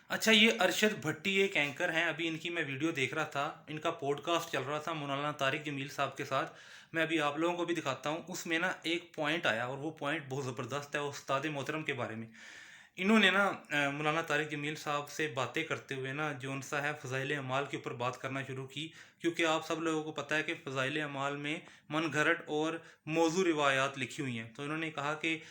अच्छा, ये अरशद भट्टी एक एंकर हैं। अभी इनकी मैं वीडियो देख रहा था, इनका पॉडकास्ट चल रहा था मौलाना तारिक जमील साहब के साथ। मैं अभी आप लोगों को भी दिखाता हूँ। उसमें ना एक पॉइंट आया और वो पॉइंट बहुत ज़बरदस्त है उस्ताद मोहतरम के बारे में। इन्होंने ना मौलाना तारिक जमील साहब से बातें करते हुए ना जो उनसा है फ़ज़ाइल अमाल के ऊपर बात करना शुरू की। क्योंकि आप सब लोगों को पता है कि फ़ज़ाइल अमाल में मन घड़त और मौजू रिवायात लिखी हुई हैं। तो इन्होंने कहा कि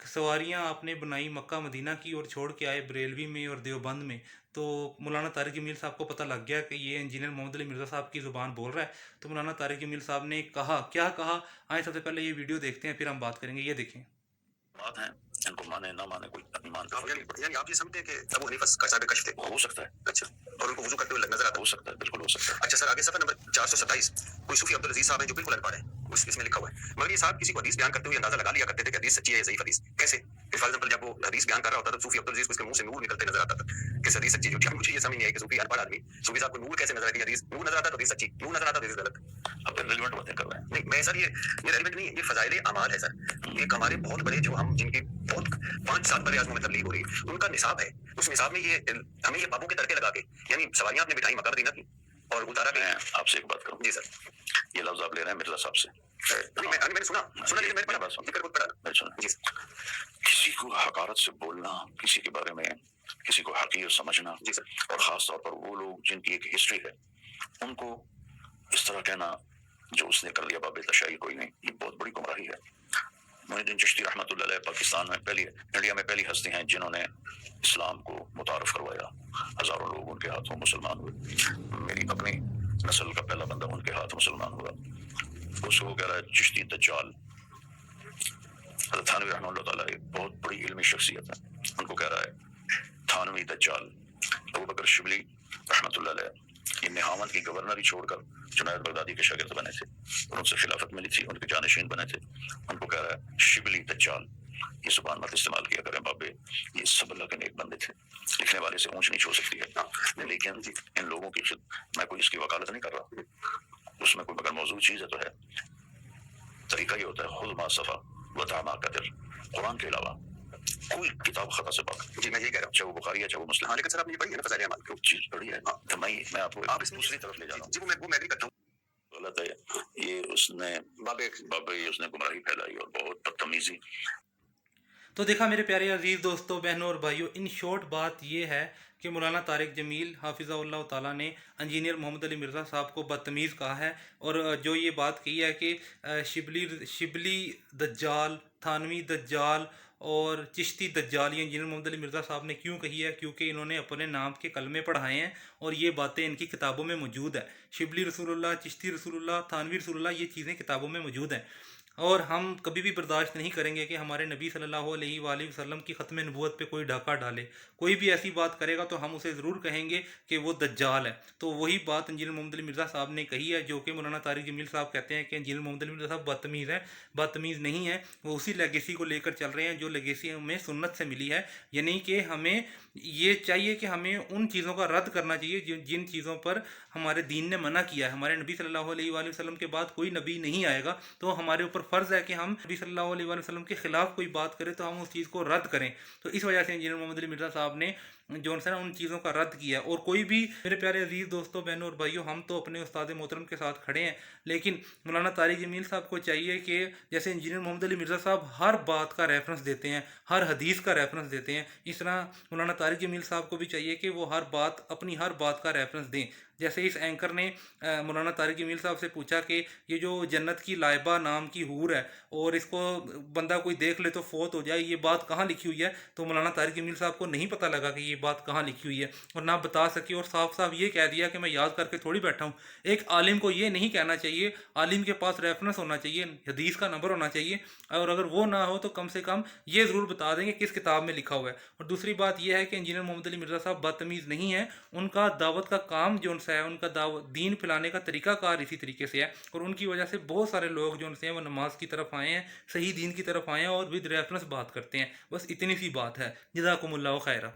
सवारियाँ आपने बनाई मक्का मदीना की और छोड़ के आए बरेलवी में और देवबंद में। तो मौलाना तारिक जमील साहब को पता लग गया कि ये इंजीनियर मोहम्मद अली मिर्ज़ा साहब की ज़ुबान बोल रहा है। तो मौलाना तारिक जमील साहब ने कहा, क्या कहा, आए सबसे पहले ये वीडियो देखते हैं, फिर हम बात करेंगे। ये देखें। बात है, इनको माने ना माने कोई अपनी मान आप यानी आप ये समझते हैं कि अबू हनीफा साहिब कश थे? हो सकता है। अच्छा, और उनको वुजू करते हुए नजर आता? हो सकता है, बिल्कुल हो सकता है। अच्छा सर, आगे सफर नंबर 427 कोई सूफी अब्दुल अजीज साहब हैं जो बिल्कुल अनपढ़ हैं, इसमें लिखा हुआ है मगर ये साहब किसी को हदीस बयान करते हुए अंदाजा लगा लिया करते थे कि हदीस सच्ची है या ज़ईफ हदीस। कैसे? फॉर एग्जांपल जब वो हदीस बयान कर रहा होता था सूफी अब्दुल अजीज को उसके मुंह से नूर निकलते नजर आता था कि हदीस सच्ची झूठी। मुझे ये समझ नहीं आई कि सूफी अनपढ़ आदमी सूफी साहब को नूर कैसे नजर आती? हदीस नूर नजर आता तो हदीस सच्ची, नूर नजर आता तो हदीस गलत। अब रिलेवेंट बातें कर रहे हैं। नहीं मैं सर ये रेलिवेंट नहीं है, ये फजाइल अमाल है सर। एक हमारे बहुत बड़े जो हम जिनकी बहुत 5-7 बड़े आजमों में तबलीग हो रही है उनका निसाब है। उस निसाब में ये हमें ये बाबू के तड़के लगा के यानी सवारियां आपने बिठाई मक्का मदीना की और उतारा के। आपसे एक बात करूं? जी सर। ये लफ्ज आप ले रहे हैं मिर्जा साहब से? नहीं मैंने सुना सुना लेकिन मैंने पढ़ा जिक्र खुद पढ़ा। सुना जी सर। किसी को हकारत से बोलना, किसी के बारे में किसी को हकीर समझना, जी सर, और खास तौर पर वो लोग जिनकी एक हिस्ट्री है उनको इस तरह कहना जो उसने कर लिया बाबे तशाई कोई नहीं, ये बहुत बड़ी गुमराही है। मोइनुद्दीन चिश्ती रहमतुल्लाह अलैह पाकिस्तान में पहली इंडिया में पहली हस्ती हैं जिन्होंने इस्लाम को मुतारफ करवाया। हजारों लोग उनके हाथों मुसलमान हुए। मेरी अपनी नस्ल का पहला बंदा उनके हाथ मुसलमान हुआ। उसको कह रहा है चिश्ती दज्जाल। थानवी रहमतुल्लाह ताला एक बहुत बड़ी इल्मी शख्सियत है, उनको कह रहा है थानवी दज्जाल। अबू बकर शिबली रहमतुल्लाह अलैह ये नेहावन की गवर्नर ही छोड़कर जुनैद बगदादी के शागिर्द बने थे और उनसे खिलाफत मिली थी, उनके जानशीन बने थे। उनको कह रहा है शिबली दज्जाल। ये जुबान मत इस्तेमाल किया करें बाबे, ये सब अल्लाह के नेक बंदे थे। लिखने वाले से ऊंच नीच हो सकती है लेकिन इन लोगों की मैं कोई इसकी वकालत नहीं कर रहा, उसमें कोई मगर मौजूद चीज है तो है। तरीका ये होता है खुद मा सफा व दामा कदर। कुरान के अलावा कोई किताब खता से पाक। जी मैं यही कह रहा हूँ, चाहे वो बुखारी है चाहे वो मुस्लिम। हाँ लेकिन सर आपने ये पढ़ी है ना फज़ाइल अमाल, चीज पढ़ी है। तो मैं आपको आप इस दूसरी तरफ ले जा रहा हूँ। जी वो मैं भी करता हूँ। गलत है ये, उसने बाबे बाबे उसने गुमराही फैलाई और बहुत बदतमीजी। तो देखा मेरे प्यारे अजीज़ दोस्तों, बहनों और भाइयों, इन शॉर्ट बात ये है कि मौलाना तारिक जमील हाफिज़हुल्लाह ताला ने इंजीनियर मोहम्मद अली मिर्ज़ा साहब को बदतमीज़ कहा है। और जो ये बात कही है कि शिबली शिबली दज्जाल, थानवी दज्जाल और चिश्ती दज्जाल, ये इंजीनियर मोहम्मद अली मिर्ज़ा साहब ने क्यों कही है? क्योंकि इन्होंने अपने नाम के कलमे पढ़ाए हैं और ये बातें इनकी किताबों में मौजूद है। शिबली रसूलुल्लाह, चिश्ती रसूलुल्लाह, थानवी रसूलुल्लाह, ये चीज़ें किताबों में मौजूद हैं। और हम कभी भी बर्दाश्त नहीं करेंगे कि हमारे नबी सल्लल्लाहु अलैहि वसल्लम की ख़त्म नबूवत पे कोई डाका डाले। कोई भी ऐसी बात करेगा तो हम उसे ज़रूर कहेंगे कि वो दज्जाल है। तो वही बात इंजीनियर मोहम्मद अली मिर्ज़ा साहब ने कही है, जो कि मौलाना तारिक जमील साहब कहते हैं कि इंजीनियर मोहम्मद अली मिर्ज़ा साहब बदतमीज़ है। बदतमीज़ नहीं है, वो उसी लेगेसी को लेकर चल रहे हैं जो लेगेसी हमें सुन्नत से मिली है। यानी कि हमें ये चाहिए कि हमें उन चीज़ों का रद्द करना चाहिए जिन चीज़ों पर हमारे दीन ने मना किया है। हमारे नबी सल्लल्लाहु अलैहि वसल्लम के बाद कोई नबी नहीं आएगा, तो हमारे ऊपर फ़र्ज़ है कि हम नबी सल्लल्लाहु अलैहि वसल्लम के ख़िलाफ़ कोई बात करें तो हम उस चीज़ को रद्द करें। तो इस वजह से इंजीनियर मोहम्मद अली मिर्ज़ा साहब ने जो है ना उन चीज़ों का रद्द किया। और कोई भी मेरे प्यारे अजीज़ दोस्तों, बहनों और भाइयों, हम तो अपने उस्ताद मोहतरम के साथ खड़े हैं, लेकिन मौलाना तारिक जमील साहब को चाहिए कि जैसे इंजीनियर मोहम्मद अली मिर्ज़ा साहब हर बात का रेफरेंस देते हैं, हर हदीस का रेफरेंस देते हैं, इस तरह मौलाना तारिक जमील साहब को भी चाहिए कि वो अपनी हर बात का रेफरेंस दें। जैसे इस एंकर ने मौलाना तारिक जमील साहब से पूछा कि ये जो जन्नत की लाइबा नाम की हूर है और इसको बंदा कोई देख ले तो फौत हो जाए, ये बात कहाँ लिखी हुई है? तो मौलाना तारिक जमील साहब को नहीं पता लगा कि ये बात कहाँ लिखी हुई है और ना बता सके, और साफ साफ ये कह दिया कि मैं याद करके थोड़ी बैठा हूँ। एक आलिम को ये नहीं कहना चाहिए, आलिम के पास रेफरेंस होना चाहिए, हदीस का नंबर होना चाहिए, और अगर वो ना हो तो कम से कम ये ज़रूर बता देंगे किस किताब में लिखा हुआ है। और दूसरी बात यह है कि इंजीनियर मोहम्मद अली मिर्ज़ा साहब बदतमीज़ नहीं है, उनका दावत का काम जो है, उनका दावत दीन फैलाने का तरीकाकार इसी तरीके से है, और उनकी वजह से बहुत सारे लोग जो उनसे वो नमाज की तरफ आए हैं, सही दीन की तरफ आए हैं और विद रेफरेंस बात करते हैं। बस इतनी सी बात है। जज़ाकुमुल्लाहु खैरा।